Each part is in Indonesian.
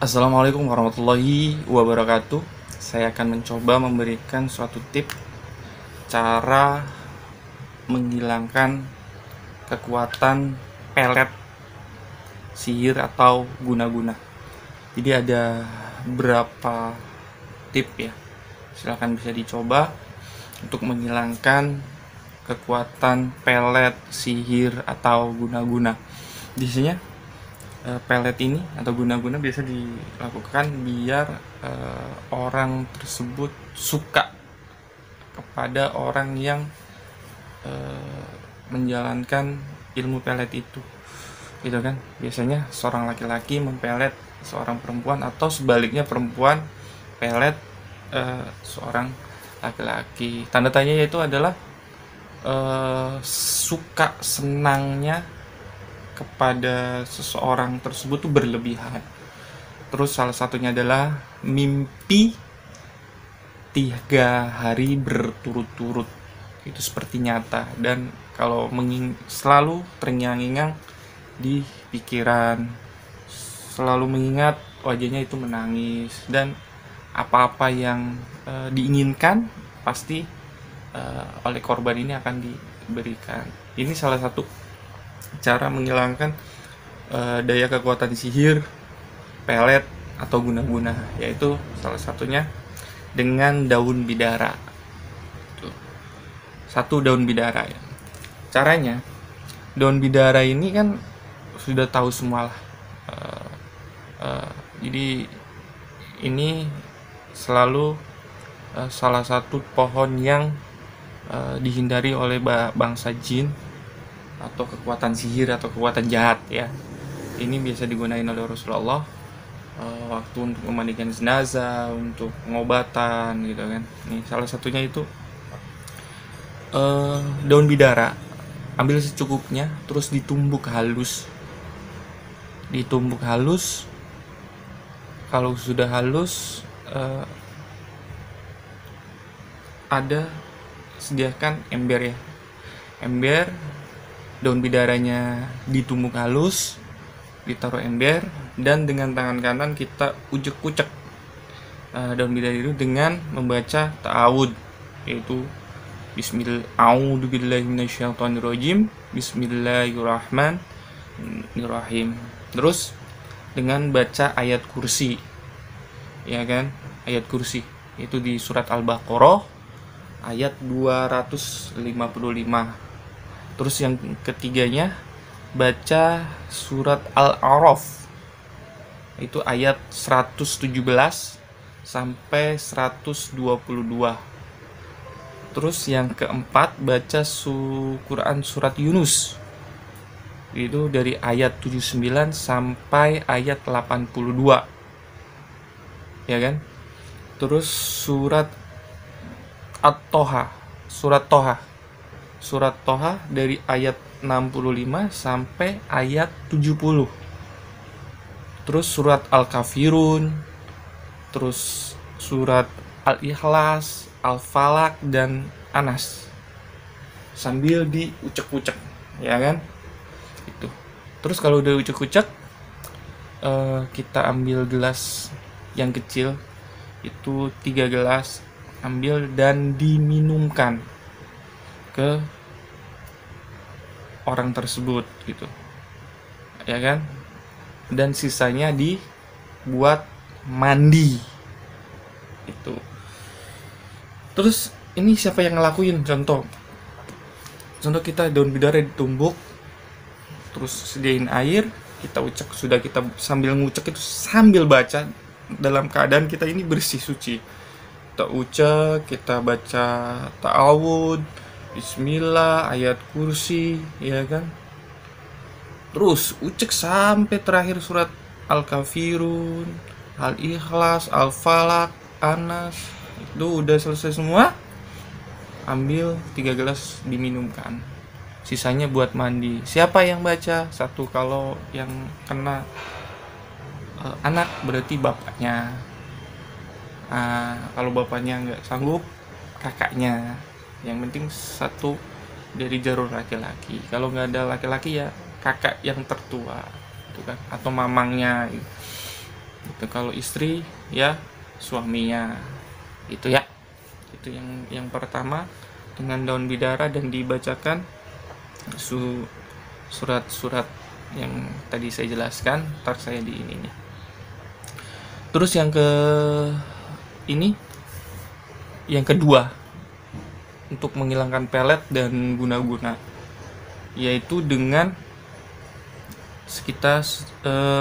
Assalamualaikum warahmatullahi wabarakatuh. Saya akan mencoba memberikan suatu tips cara menghilangkan kekuatan pelet sihir atau guna-guna. Jadi ada beberapa tips ya. Silahkan bisa dicoba untuk menghilangkan kekuatan pelet sihir atau guna-guna. Biasanya pelet ini atau guna-guna biasa dilakukan biar orang tersebut suka kepada orang yang menjalankan ilmu pelet itu, gitu kan. Biasanya seorang laki-laki mempelet seorang perempuan atau sebaliknya perempuan pelet seorang laki-laki. Tanda tanya itu adalah suka senangnya kepada seseorang tersebut tuh berlebihan. Terus salah satunya adalah mimpi 3 hari berturut-turut, itu seperti nyata, dan kalau selalu terngiang-ngiang di pikiran, selalu mengingat wajahnya itu menangis, dan apa-apa yang diinginkan pasti oleh korban ini akan diberikan. Ini salah satu cara menghilangkan daya kekuatan sihir, pelet, atau guna-guna, yaitu salah satunya dengan daun bidara. Satu daun bidara ya. Caranya, daun bidara ini kan sudah tahu semua lah. Jadi ini selalu salah satu pohon yang dihindari oleh bangsa jin atau kekuatan sihir atau kekuatan jahat ya. Ini biasa digunakan oleh Rasulullah waktu untuk memandikan jenazah, untuk pengobatan gitu kan. Nih salah satunya itu daun bidara. Ambil secukupnya, terus ditumbuk halus. Kalau sudah halus, sediakan ember ya. Ember, daun bidaranya ditumbuk halus, ditaruh ember, dan dengan tangan kanan kita ucek-ucek daun bidara itu dengan membaca ta'awud, yaitu A'udzubillahiminasyaitonirrajim, Bismillahirrahmanirrahim. Terus dengan baca ayat kursi, ya kan? Ayat kursi itu di surat Al-Baqarah ayat 255. Terus yang ketiganya baca surat Al-A'raf, itu ayat 117 sampai 122. Terus yang keempat baca Quran surat Yunus, itu dari ayat 79 sampai ayat 82, ya kan. Terus surat surat Toha dari ayat 65 sampai ayat 70. Terus surat Al-Kafirun, terus surat Al-Ikhlas, Al-Falak, dan Anas, sambil diucek-ucek, ya kan. Itu. Terus kalau udah ucek-ucek, kita ambil gelas yang kecil, itu 3 gelas, ambil dan diminumkan ke orang tersebut gitu, ya kan. Dan sisanya dibuat mandi itu. Terus ini siapa yang ngelakuin? Contoh kita daun bidara ditumbuk, terus sediain air, kita ucek, sudah kita sambil ngucek itu sambil baca, dalam keadaan kita ini bersih suci. Kita ucek, kita baca ta'awud, bismillah, ayat kursi, ya kan. Terus ucek sampai terakhir surat Al-Kafirun, Al-Ikhlas, Al-Falak, Anas. Itu udah selesai semua, ambil 3 gelas diminumkan, sisanya buat mandi. Siapa yang baca? Satu, kalau yang kena anak berarti bapaknya. Kalau bapaknya nggak sanggup, kakaknya. Yang penting satu dari jalur laki-laki. Kalau nggak ada laki-laki ya kakak yang tertua, gitu kan, atau mamangnya gitu. itu. Kalau istri ya suaminya, itu ya. Itu yang pertama dengan daun bidara, dan dibacakan surat-surat yang tadi saya jelaskan. Ntar saya di ininya. Terus yang kedua untuk menghilangkan pelet dan guna-guna, yaitu dengan kita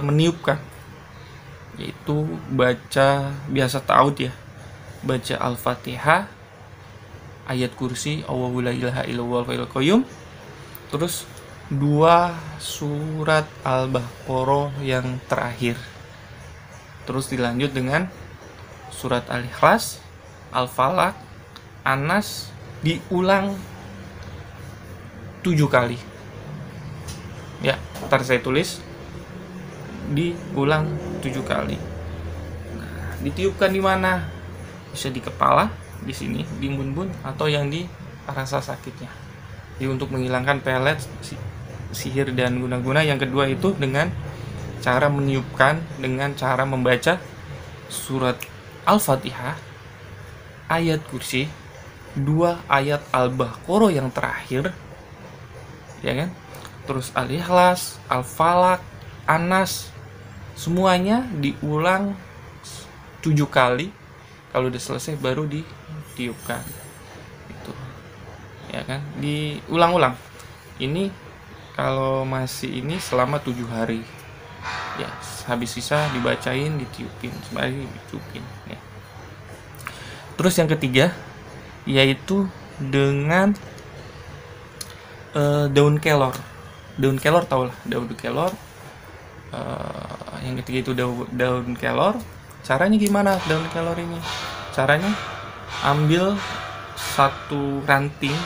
meniupkan, yaitu baca biasa ta'awud ya, baca Al-Fatihah, ayat kursi, Allahu la ilaha illallah wal qayyum, terus 2 surat Al-Baqarah yang terakhir, terus dilanjut dengan surat Al-Ikhlas, Al-Falaq, An-Nas, diulang 7 kali ya. Ntar saya tulis, diulang 7 kali. Nah, ditiupkan di mana? Bisa di kepala, di sini, di bun-bun, atau yang di rasa sakitnya. Jadi untuk menghilangkan pelet, sihir dan guna-guna. Yang kedua itu dengan cara meniupkan, dengan cara membaca surat Al-Fatihah, ayat kursi, 2 ayat Al-Baqarah yang terakhir, ya kan? Terus Al-Ikhlas, Al-Falaq, An-Nas, semuanya diulang 7 kali. Kalau udah selesai baru ditiupkan. Itu. Ya kan? Diulang-ulang. Ini kalau masih ini selama 7 hari. Ya, habis sisa dibacain, ditiupin, sembari ditiupin ya. Terus yang ketiga yaitu dengan daun kelor. Daun kelor tau lah, daun kelor. Yang ketiga itu daun kelor. Caranya gimana daun kelor ini? Caranya ambil satu ranting,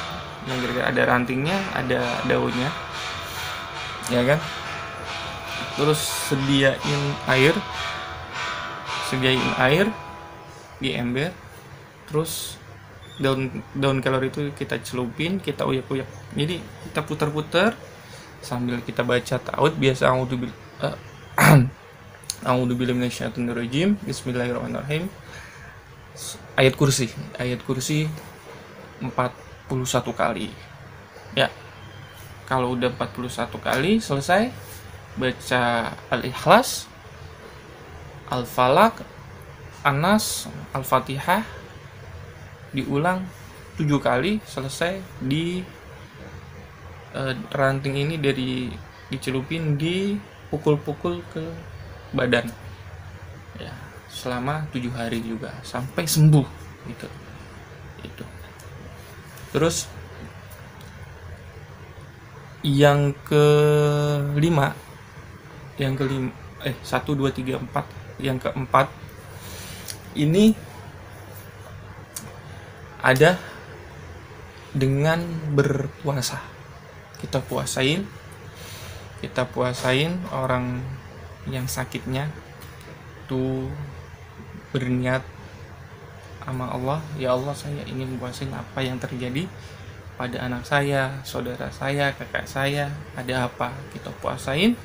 yang ada rantingnya, ada daunnya, ya kan? Terus sediain air di ember. Terus daun kelor itu kita celupin, kita uyak-uyak. Jadi kita putar-putar sambil kita baca ta'awud biasa, a'udzubillahi minasyaitonirrajim, bismillahirrahmanirrahim. Ayat kursi 41 kali. Ya. Kalau udah 41 kali selesai, baca Al-Ikhlas, Al-Falaq, An-Nas, Al-Fatihah, diulang 7 kali, selesai. Di ranting ini dicelupin, dipukul-pukul ke badan ya, selama 7 hari juga sampai sembuh gitu. Itu. Terus yang kelima 1, 2, 3, 4, yang keempat ini ada dengan berpuasa. Kita puasain orang yang sakitnya tuh berniat sama Allah, ya Allah, saya ingin puasin apa yang terjadi pada anak saya, saudara saya, kakak saya, ada apa, kita puasain.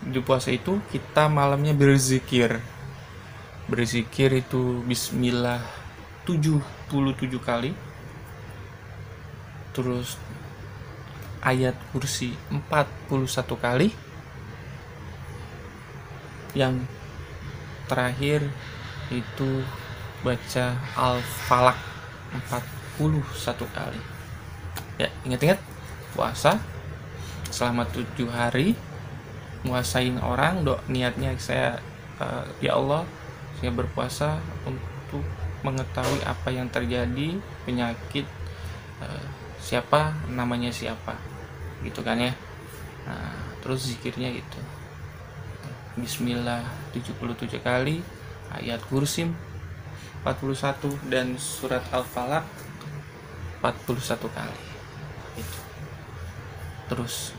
Di puasa itu kita malamnya berzikir itu bismillah 77 kali, terus ayat kursi 41 kali, yang terakhir itu baca Al-Falaq 41 kali. Ya, ingat-ingat, puasa selama 7 hari, muasain orang, niatnya saya ya Allah, saya berpuasa untuk mengetahui apa yang terjadi, penyakit namanya siapa gitu kan ya. Nah, terus zikirnya gitu, bismillah 77 kali, ayat kursi 41, dan surat Al-Falaq 41 kali gitu. Terus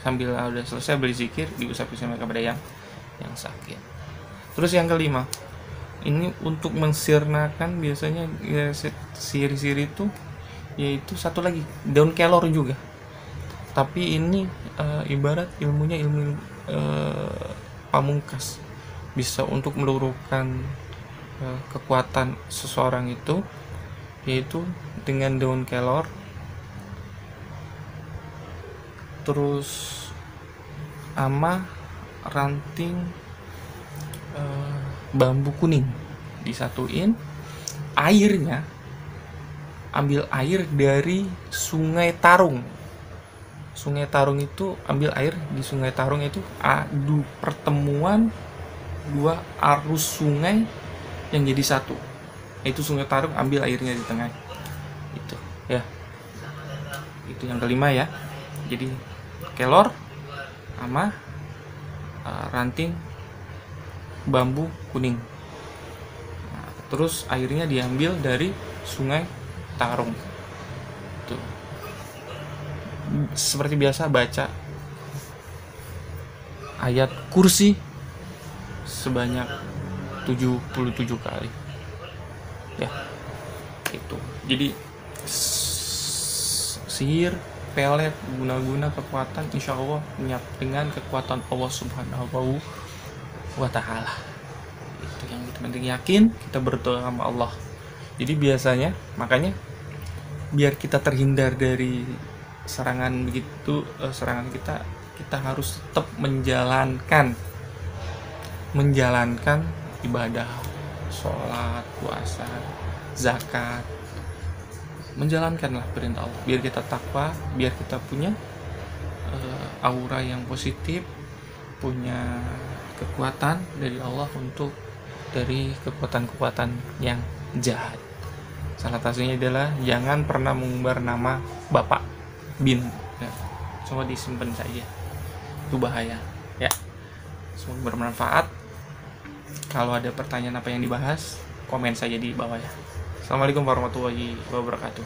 sambil udah selesai berzikir, diusapin sama kepada yang sakit. Terus yang kelima, ini untuk mensirnakan biasanya ya, sihir-sihir itu, yaitu satu lagi, daun kelor juga. Tapi ini ibarat ilmunya ilmu pamungkas, bisa untuk meluruhkan kekuatan seseorang itu, yaitu dengan daun kelor, terus ama ranting bambu kuning disatuin. Airnya, ambil air dari Sungai Tarung. Sungai Tarung itu, ambil air di Sungai Tarung itu adu pertemuan dua arus sungai yang jadi satu. Itu Sungai Tarung, ambil airnya di tengah. Itu ya. Itu yang kelima ya. Jadi kelor sama ranting bambu kuning. Nah, terus airnya diambil dari Sungai Tarung. Tuh. Seperti biasa baca ayat kursi sebanyak 77 kali. Ya. Itu. Jadi sihir, pelet, guna-guna kekuatan insya Allah dengan kekuatan Allah Subhanahu wa Ta'ala. Itu yang kita penting, yakin kita berdoa sama Allah. Jadi biasanya, makanya biar kita terhindar dari serangan begitu, serangan kita harus tetap menjalankan ibadah, sholat, puasa, zakat, menjalankanlah perintah Allah biar kita takwa, biar kita punya aura yang positif, punya kekuatan dari Allah untuk dari kekuatan-kekuatan yang jahat. Salah satunya adalah jangan pernah mengumbar nama Bapak Bin ya. Semua disimpan saja, itu bahaya ya. Semoga bermanfaat. Kalau ada pertanyaan apa yang dibahas, komen saja di bawah ya. Assalamualaikum warahmatullahi wabarakatuh.